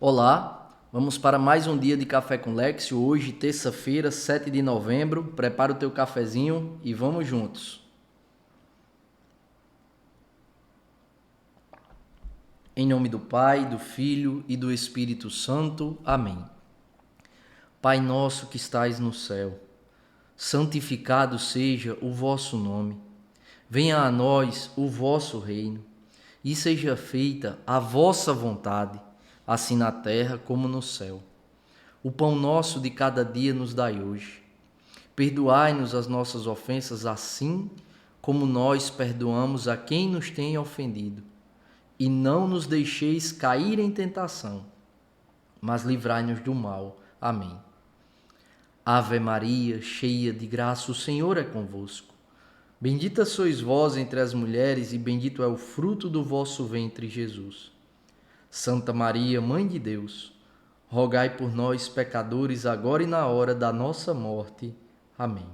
Olá, vamos para mais um dia de Café com Lexio, hoje, terça-feira, 7 de novembro. Prepara o teu cafezinho e vamos juntos. Em nome do Pai, do Filho e do Espírito Santo. Amém. Pai nosso que estais no céu, santificado seja o vosso nome. Venha a nós o vosso reino e seja feita a vossa vontade, assim na terra como no céu. O pão nosso de cada dia nos dai hoje. Perdoai-nos as nossas ofensas, assim como nós perdoamos a quem nos tem ofendido. E não nos deixeis cair em tentação, mas livrai-nos do mal. Amém. Ave Maria, cheia de graça, o Senhor é convosco. Bendita sois vós entre as mulheres, e bendito é o fruto do vosso ventre, Jesus. Santa Maria, Mãe de Deus, rogai por nós, pecadores, agora e na hora da nossa morte. Amém.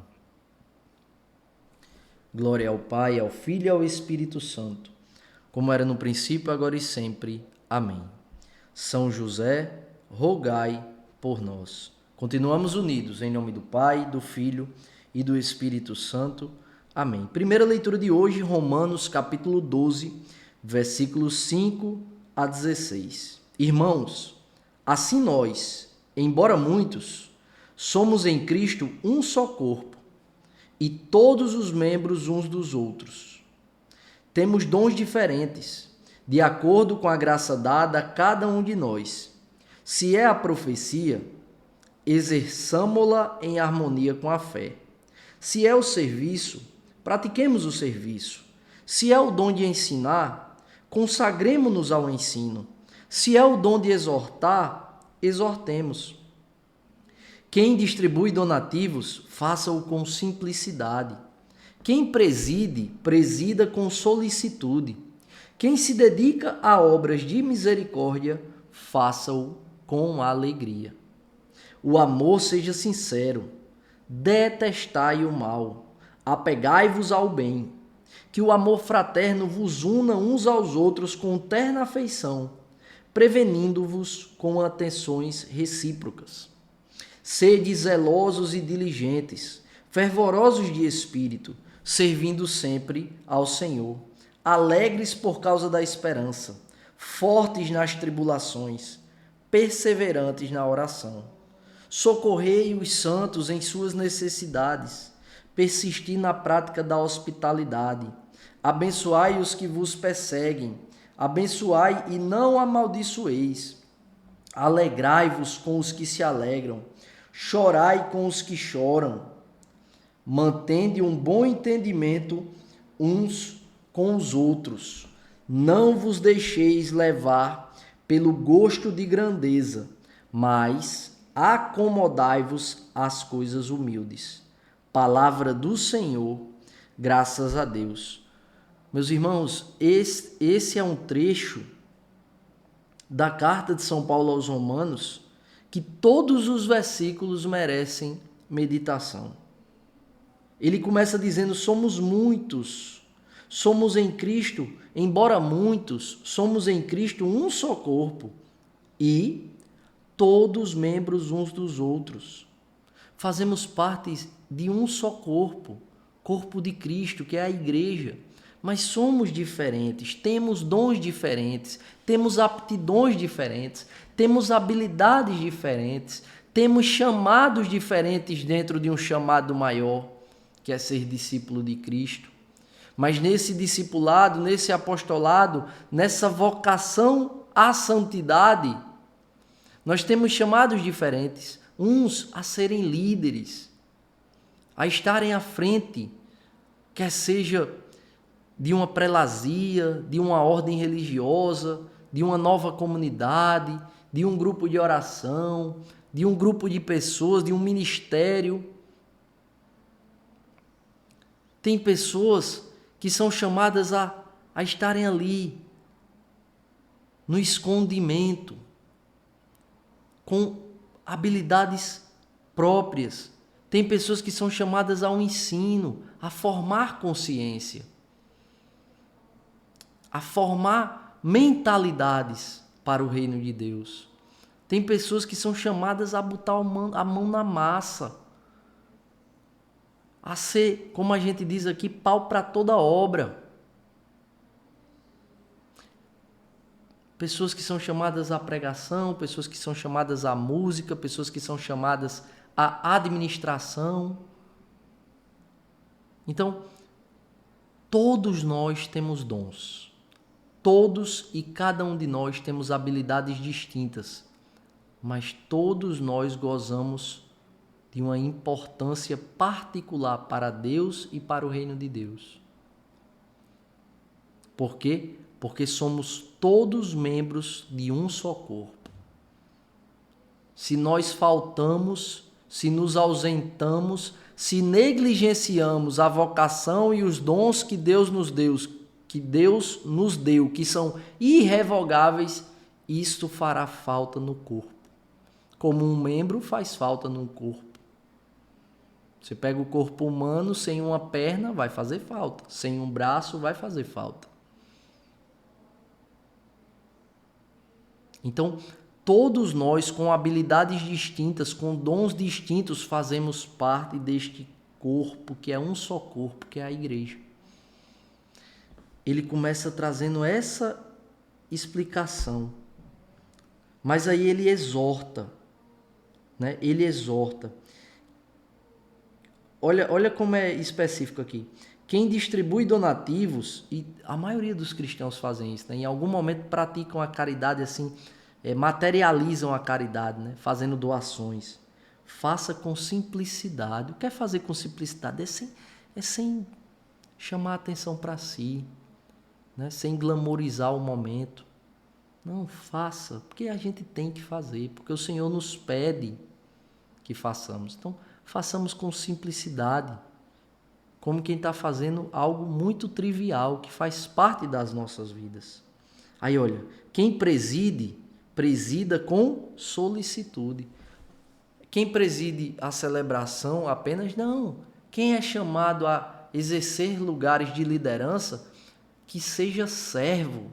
Glória ao Pai, ao Filho e ao Espírito Santo, como era no princípio, agora e sempre. Amém. São José, rogai por nós. Continuamos unidos em nome do Pai, do Filho e do Espírito Santo. Amém. Primeira leitura de hoje, Romanos capítulo 12, versículos 5 a 16. Irmãos, assim nós, embora muitos, somos em Cristo um só corpo, e todos os membros uns dos outros. Temos dons diferentes, de acordo com a graça dada a cada um de nós. Se é a profecia, exerçamo-la em harmonia com a fé. Se é o serviço, pratiquemos o serviço. Se é o dom de ensinar, consagremo-nos ao ensino. Se é o dom de exortar, exortemos. Quem distribui donativos, faça-o com simplicidade. Quem preside, presida com solicitude. Quem se dedica a obras de misericórdia, faça-o com alegria. O amor seja sincero. Detestai o mal. Apegai-vos ao bem. Que o amor fraterno vos una uns aos outros com terna afeição, prevenindo-vos com atenções recíprocas. Sede zelosos e diligentes, fervorosos de espírito, servindo sempre ao Senhor, alegres por causa da esperança, fortes nas tribulações, perseverantes na oração. Socorrei os santos em suas necessidades, persisti na prática da hospitalidade, abençoai os que vos perseguem, abençoai e não amaldiçoeis, alegrai-vos com os que se alegram, chorai com os que choram, mantende um bom entendimento uns com os outros, não vos deixeis levar pelo gosto de grandeza, mas acomodai-vos às coisas humildes. Palavra do Senhor, graças a Deus. Meus irmãos, esse é um trecho da carta de São Paulo aos Romanos que todos os versículos merecem meditação. Ele começa dizendo: somos muitos, somos em Cristo, embora muitos, somos em Cristo um só corpo e todos membros uns dos outros. Fazemos parte de um só corpo, corpo de Cristo, que é a igreja. Mas somos diferentes, temos dons diferentes, temos aptidões diferentes, temos habilidades diferentes, temos chamados diferentes dentro de um chamado maior, que é ser discípulo de Cristo. Mas nesse discipulado, nesse apostolado, nessa vocação à santidade, nós temos chamados diferentes, uns a serem líderes, a estarem à frente, quer seja de uma prelazia, de uma ordem religiosa, de uma nova comunidade, de um grupo de oração, de um grupo de pessoas, de um ministério. Tem pessoas que são chamadas a estarem ali, no escondimento, com habilidades próprias. Tem pessoas que são chamadas ao ensino, a formar consciência, a formar mentalidades para o reino de Deus. Tem pessoas que são chamadas a botar a mão na massa, a ser, como a gente diz aqui, pau para toda obra. Pessoas que são chamadas à pregação, pessoas que são chamadas à música, pessoas que são chamadas à administração. Então, todos nós temos dons. Todos e cada um de nós temos habilidades distintas, mas todos nós gozamos de uma importância particular para Deus e para o reino de Deus. Por quê? Porque somos todos membros de um só corpo. Se nós faltamos, se nos ausentamos, se negligenciamos a vocação e os dons que Deus nos deu, que são irrevogáveis, isto fará falta no corpo. Como um membro faz falta no corpo. Você pega o corpo humano, sem uma perna vai fazer falta, sem um braço vai fazer falta. Então, todos nós com habilidades distintas, com dons distintos, fazemos parte deste corpo, que é um só corpo, que é a igreja. Ele começa trazendo essa explicação, mas aí ele exorta, né? Ele exorta. Olha como é específico aqui. Quem distribui donativos, e a maioria dos cristãos fazem isso, né? Em algum momento praticam a caridade assim, materializam a caridade, né? Fazendo doações. Faça com simplicidade. O que é fazer com simplicidade? É sem chamar a atenção para si, né? Sem glamorizar o momento. Não, faça, porque a gente tem que fazer, porque o Senhor nos pede que façamos. Então, façamos com simplicidade, como quem está fazendo algo muito trivial, que faz parte das nossas vidas. Aí, olha, quem presida com solicitude. Quem preside a celebração apenas não. Quem é chamado a exercer lugares de liderança, que seja servo.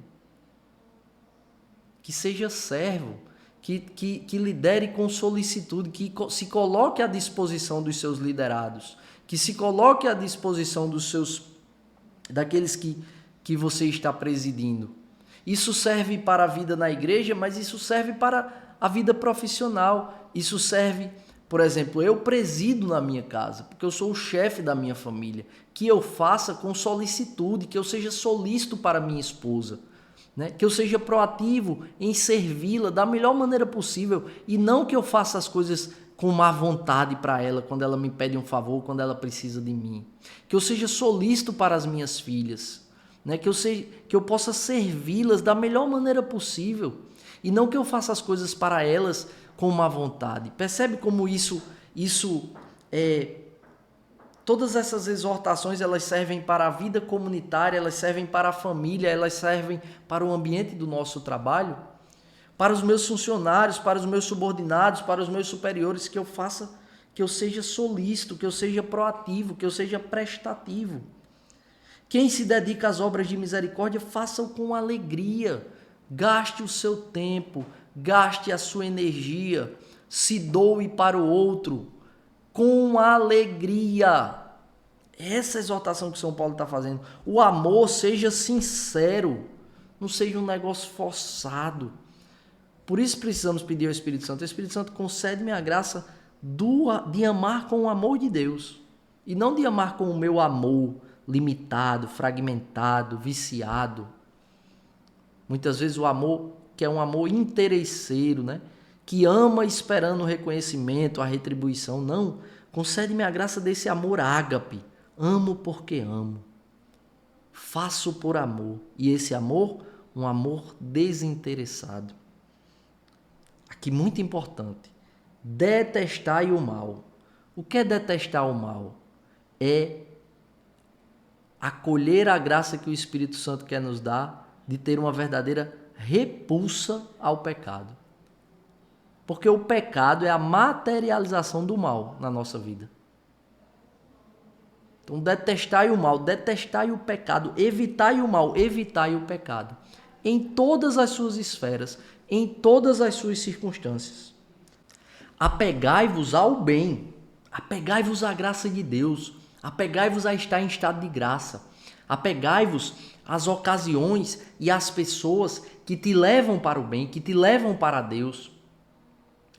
Que seja servo. Que lidere com solicitude, que se coloque à disposição dos seus liderados, que se coloque à disposição daqueles que você está presidindo. Isso serve para a vida na igreja, mas isso serve para a vida profissional. Isso serve, por exemplo, eu presido na minha casa, porque eu sou o chefe da minha família, que eu faça com solicitude, que eu seja solícito para minha esposa. Né? Que eu seja proativo em servi-la da melhor maneira possível e não que eu faça as coisas com má vontade para ela quando ela me pede um favor, quando ela precisa de mim. Que eu seja solícito para as minhas filhas, né? Que eu possa servi-las da melhor maneira possível e não que eu faça as coisas para elas com má vontade. Percebe como isso é... Todas essas exortações, elas servem para a vida comunitária, elas servem para a família, elas servem para o ambiente do nosso trabalho, para os meus funcionários, para os meus subordinados, para os meus superiores, que eu seja solícito, que eu seja proativo, que eu seja prestativo. Quem se dedica às obras de misericórdia, faça-o com alegria, gaste o seu tempo, gaste a sua energia, se doe para o outro, com alegria. Essa exortação que São Paulo está fazendo. O amor seja sincero, não seja um negócio forçado. Por isso precisamos pedir ao Espírito Santo. O Espírito Santo concede-me a graça de amar com o amor de Deus. E não de amar com o meu amor limitado, fragmentado, viciado. Muitas vezes o amor que é um amor interesseiro, né? Que ama esperando o reconhecimento, a retribuição. Não, concede-me a graça desse amor ágape. Amo porque amo. Faço por amor. E esse amor, um amor desinteressado. Aqui muito importante. Detestai o mal. O que é detestar o mal? É acolher a graça que o Espírito Santo quer nos dar de ter uma verdadeira repulsa ao pecado. Porque o pecado é a materialização do mal na nossa vida. Então, detestai o mal, detestai o pecado, evitai o mal, evitai o pecado. Em todas as suas esferas, em todas as suas circunstâncias. Apegai-vos ao bem, apegai-vos à graça de Deus, apegai-vos a estar em estado de graça, apegai-vos às ocasiões e às pessoas que te levam para o bem, que te levam para Deus.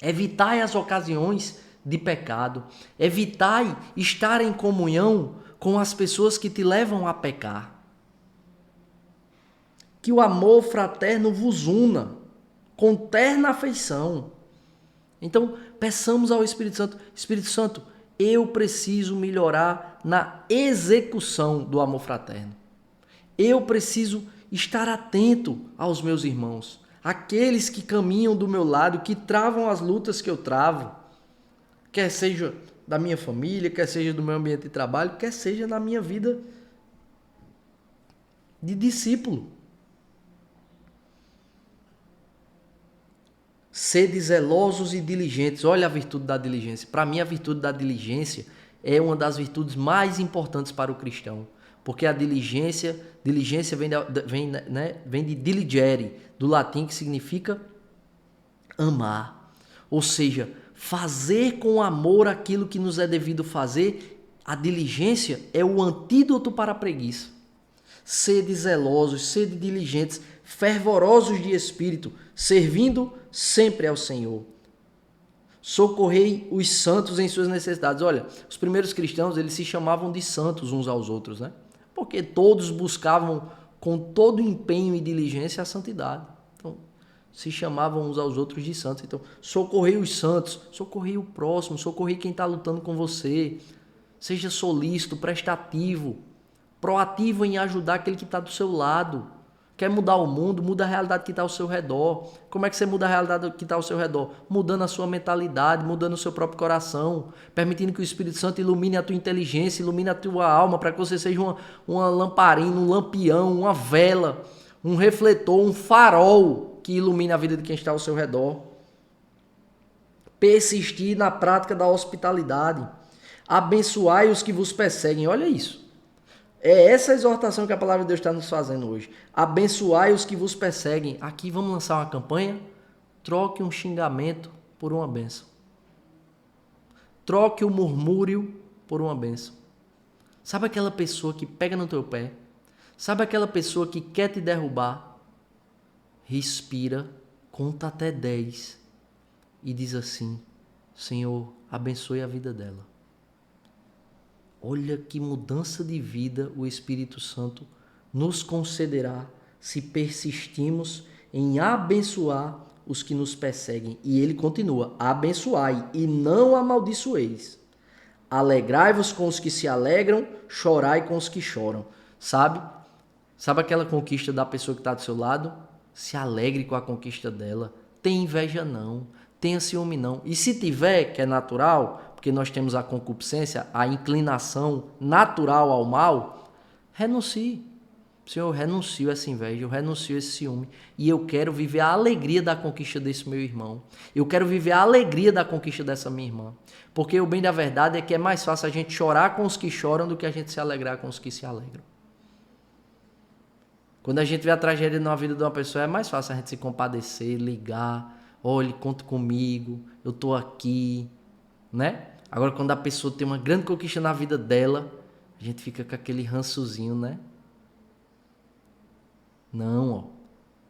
Evitai as ocasiões de pecado, evitai estar em comunhão com as pessoas que te levam a pecar. Que o amor fraterno vos una com terna afeição. Então, peçamos ao Espírito Santo, Espírito Santo, eu preciso melhorar na execução do amor fraterno. Eu preciso estar atento aos meus irmãos, aqueles que caminham do meu lado, que travam as lutas que eu travo, quer seja da minha família, quer seja do meu ambiente de trabalho, quer seja na minha vida de discípulo. Sede zelosos e diligentes. Olha a virtude da diligência. Para mim, a virtude da diligência é uma das virtudes mais importantes para o cristão. Porque a diligência vem de diligere, do latim, que significa amar. Ou seja, fazer com amor aquilo que nos é devido fazer. A diligência é o antídoto para a preguiça. Sede zelosos, sede diligentes, fervorosos de espírito, servindo sempre ao Senhor. Socorrei os santos em suas necessidades. Olha, os primeiros cristãos, eles se chamavam de santos uns aos outros, né? Porque todos buscavam com todo empenho e diligência a santidade. Então, se chamavam uns aos outros de santos. Então, socorrei os santos, socorrei o próximo, socorrei quem está lutando com você. Seja solícito, prestativo, proativo em ajudar aquele que está do seu lado. Quer mudar o mundo? Muda a realidade que está ao seu redor. Como é que você muda a realidade que está ao seu redor? Mudando a sua mentalidade, mudando o seu próprio coração, permitindo que o Espírito Santo ilumine a tua inteligência, ilumine a tua alma, para que você seja uma lamparina, um lampião, uma vela, um refletor, um farol que ilumine a vida de quem está ao seu redor. Persistir na prática da hospitalidade. Abençoai os que vos perseguem. Olha isso. É essa exortação que a palavra de Deus está nos fazendo hoje. Abençoai os que vos perseguem. Aqui vamos lançar uma campanha. Troque um xingamento por uma bênção. Troque o murmúrio por uma bênção. Sabe aquela pessoa que pega no teu pé? Sabe aquela pessoa que quer te derrubar? Respira, conta até 10 e diz assim: Senhor, abençoe a vida dela. Olha que mudança de vida o Espírito Santo nos concederá se persistimos em abençoar os que nos perseguem. E ele continua: abençoai e não amaldiçoeis. Alegrai-vos com os que se alegram, chorai com os que choram. Sabe aquela conquista da pessoa que está do seu lado? Se alegre com a conquista dela. Tem inveja não, tenha ciúme não. E se tiver, que é natural, porque nós temos a concupiscência, a inclinação natural ao mal, renuncie. Senhor, eu renuncio essa inveja, eu renuncio esse ciúme e eu quero viver a alegria da conquista desse meu irmão. Eu quero viver a alegria da conquista dessa minha irmã. Porque o bem da verdade é que é mais fácil a gente chorar com os que choram do que a gente se alegrar com os que se alegram. Quando a gente vê a tragédia na vida de uma pessoa, é mais fácil a gente se compadecer, ligar, olhe, conta comigo, eu estou aqui, né? Agora, quando a pessoa tem uma grande conquista na vida dela, a gente fica com aquele rançozinho, né? Não, ó.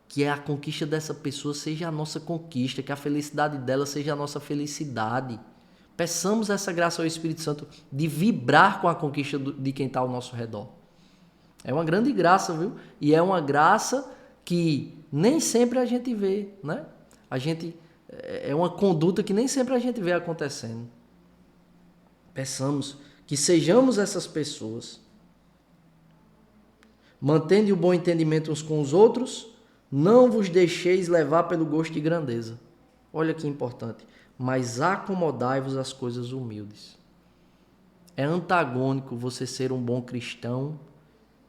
Que a conquista dessa pessoa seja a nossa conquista, que a felicidade dela seja a nossa felicidade. Peçamos essa graça ao Espírito Santo de vibrar com a conquista de quem está ao nosso redor. É uma grande graça, viu? E é uma graça que nem sempre a gente vê, né? É uma conduta que nem sempre a gente vê acontecendo. Peçamos que sejamos essas pessoas. Mantende o bom entendimento uns com os outros, não vos deixeis levar pelo gosto de grandeza. Olha que importante. Mas acomodai-vos às coisas humildes. É antagônico você ser um bom cristão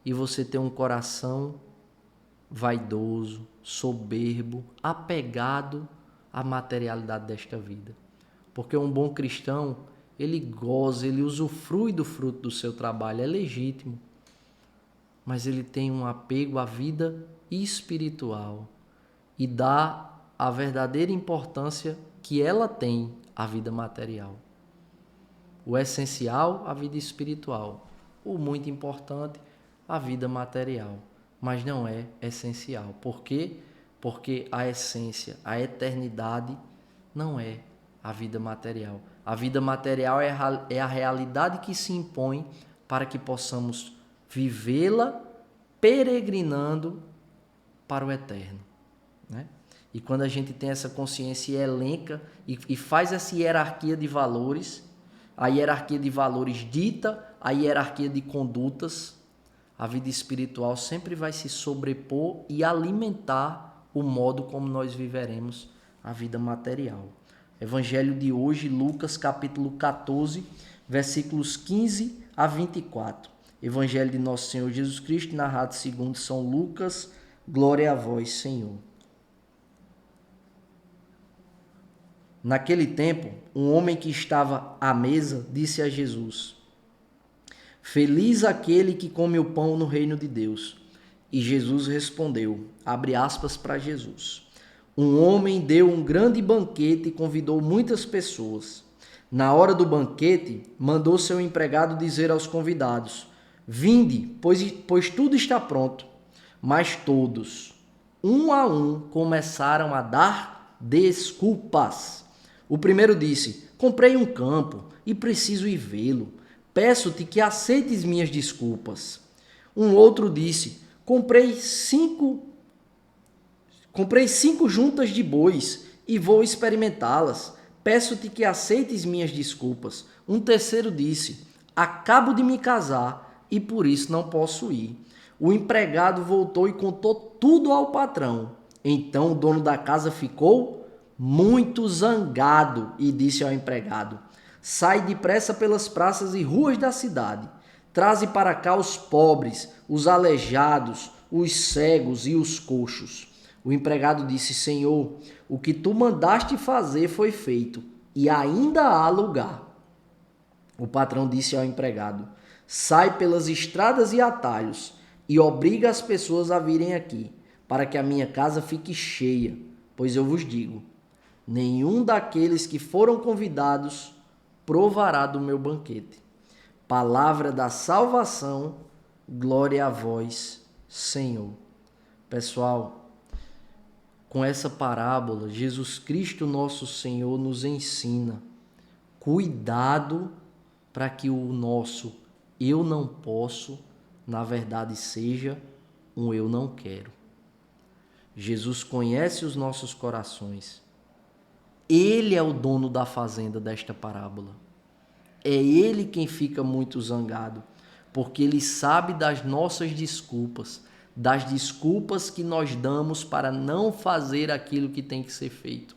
e você ter um coração vaidoso, soberbo, apegado à materialidade desta vida. Porque um bom cristão, ele goza, ele usufrui do fruto do seu trabalho, é legítimo. Mas ele tem um apego à vida espiritual e dá a verdadeira importância que ela tem à vida material. O essencial, a vida espiritual. O muito importante, a vida material. Mas não é essencial. Por quê? Porque a essência, a eternidade, não é a vida material. A vida material é a realidade que se impõe para que possamos vivê-la peregrinando para o eterno, né? E quando a gente tem essa consciência e elenca e faz essa hierarquia de valores, a hierarquia de valores dita a hierarquia de condutas, a vida espiritual sempre vai se sobrepor e alimentar o modo como nós viveremos a vida material. Evangelho de hoje, Lucas capítulo 14, versículos 15 a 24. Evangelho de Nosso Senhor Jesus Cristo, narrado segundo São Lucas. Glória a vós, Senhor. Naquele tempo, um homem que estava à mesa disse a Jesus: Feliz aquele que come o pão no reino de Deus. E Jesus respondeu, abre aspas para Jesus: Um homem deu um grande banquete e convidou muitas pessoas. Na hora do banquete, mandou seu empregado dizer aos convidados: Vinde, pois tudo está pronto. Mas todos, um a um, começaram a dar desculpas. O primeiro disse: Comprei um campo e preciso ir vê-lo. Peço-te que aceites minhas desculpas. Um outro disse: Comprei cinco juntas de bois e vou experimentá-las. Peço-te que aceites minhas desculpas. Um terceiro disse: Acabo de me casar e por isso não posso ir. O empregado voltou e contou tudo ao patrão. Então o dono da casa ficou muito zangado e disse ao empregado: Sai depressa pelas praças e ruas da cidade. Traze para cá os pobres, os aleijados, os cegos e os coxos. O empregado disse: Senhor, o que tu mandaste fazer foi feito, e ainda há lugar. O patrão disse ao empregado: Sai pelas estradas e atalhos, e obriga as pessoas a virem aqui, para que a minha casa fique cheia. Pois eu vos digo, nenhum daqueles que foram convidados provará do meu banquete. Palavra da salvação, glória a vós, Senhor. Pessoal, com essa parábola, Jesus Cristo, nosso Senhor, nos ensina cuidado para que o nosso eu não posso, na verdade, seja um eu não quero. Jesus conhece os nossos corações. Ele é o dono da fazenda desta parábola. É ele quem fica muito zangado, porque ele sabe das nossas desculpas, das desculpas que nós damos para não fazer aquilo que tem que ser feito,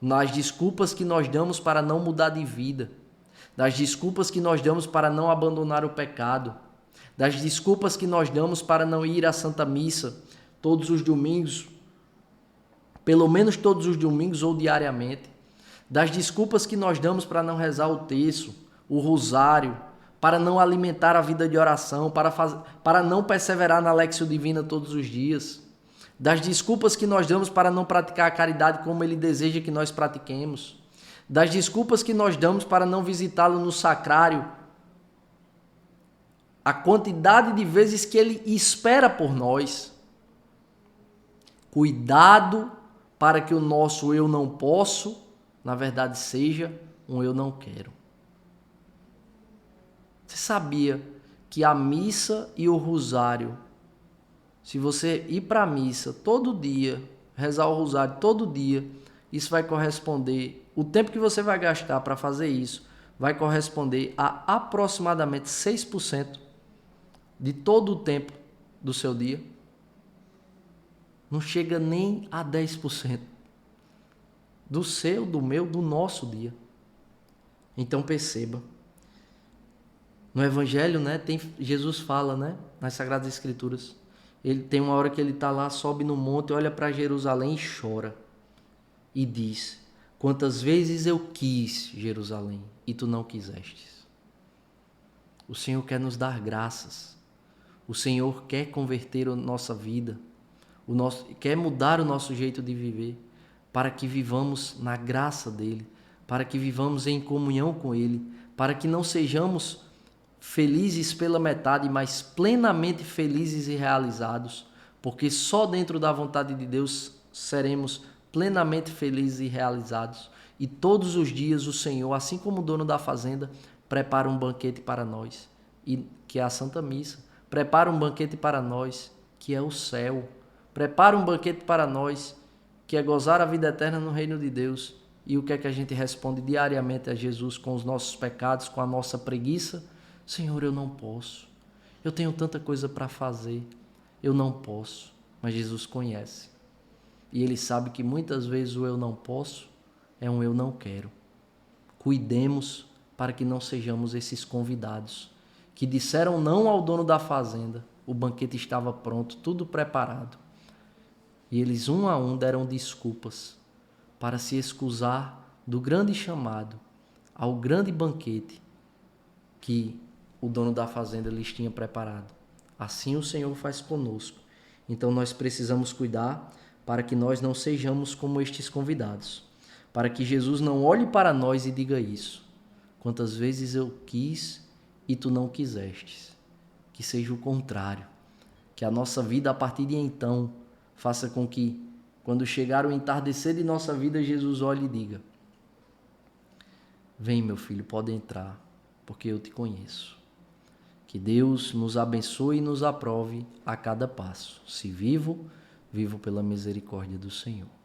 nas desculpas que nós damos para não mudar de vida, das desculpas que nós damos para não abandonar o pecado, das desculpas que nós damos para não ir à Santa Missa todos os domingos, pelo menos todos os domingos ou diariamente, das desculpas que nós damos para não rezar o terço, o rosário, para não alimentar a vida de oração, para não perseverar na Léxio Divina todos os dias, das desculpas que nós damos para não praticar a caridade como Ele deseja que nós pratiquemos, das desculpas que nós damos para não visitá-lo no sacrário, a quantidade de vezes que Ele espera por nós. Cuidado para que o nosso eu não posso, na verdade, seja um eu não quero. Você sabia que a missa e o rosário, se você ir para a missa todo dia, rezar o rosário todo dia, isso vai corresponder, o tempo que você vai gastar para fazer isso, vai corresponder a aproximadamente 6% de todo o tempo do seu dia. Não chega nem a 10% do seu, do meu, do nosso dia. Então perceba. No Evangelho, né, Jesus fala, né, nas Sagradas Escrituras. Ele tem uma hora que ele está lá, sobe no monte, olha para Jerusalém e chora. E diz: Quantas vezes eu quis, Jerusalém, e tu não quisestes. O Senhor quer nos dar graças. O Senhor quer converter a nossa vida. Quer mudar o nosso jeito de viver. para que vivamos na graça dele, para que vivamos em comunhão com ele, para que não sejamos felizes pela metade, mas plenamente felizes e realizados, porque só dentro da vontade de Deus seremos plenamente felizes e realizados. E todos os dias o Senhor, assim como o dono da fazenda, prepara um banquete para nós, e que é a Santa Missa, prepara um banquete para nós, que é o céu, prepara um banquete para nós, que é gozar a vida eterna no reino de Deus. E o que é que a gente responde diariamente a Jesus com os nossos pecados, com a nossa preguiça? Senhor, eu não posso. Eu tenho tanta coisa para fazer. Eu não posso. Mas Jesus conhece. E Ele sabe que muitas vezes o eu não posso é um eu não quero. Cuidemos para que não sejamos esses convidados que disseram não ao dono da fazenda. O banquete estava pronto, tudo preparado. E eles um a um deram desculpas para se excusar do grande chamado ao grande banquete que o dono da fazenda lhes tinha preparado. Assim o Senhor faz conosco. Então nós precisamos cuidar para que nós não sejamos como estes convidados. Para que Jesus não olhe para nós e diga isso. Quantas vezes eu quis e tu não quisestes. Que seja o contrário. Que a nossa vida a partir de então faça com que, quando chegar o entardecer de nossa vida, Jesus olhe e diga: vem, meu filho, pode entrar, porque eu te conheço. Que Deus nos abençoe e nos aprove a cada passo. Se vivo, vivo pela misericórdia do Senhor.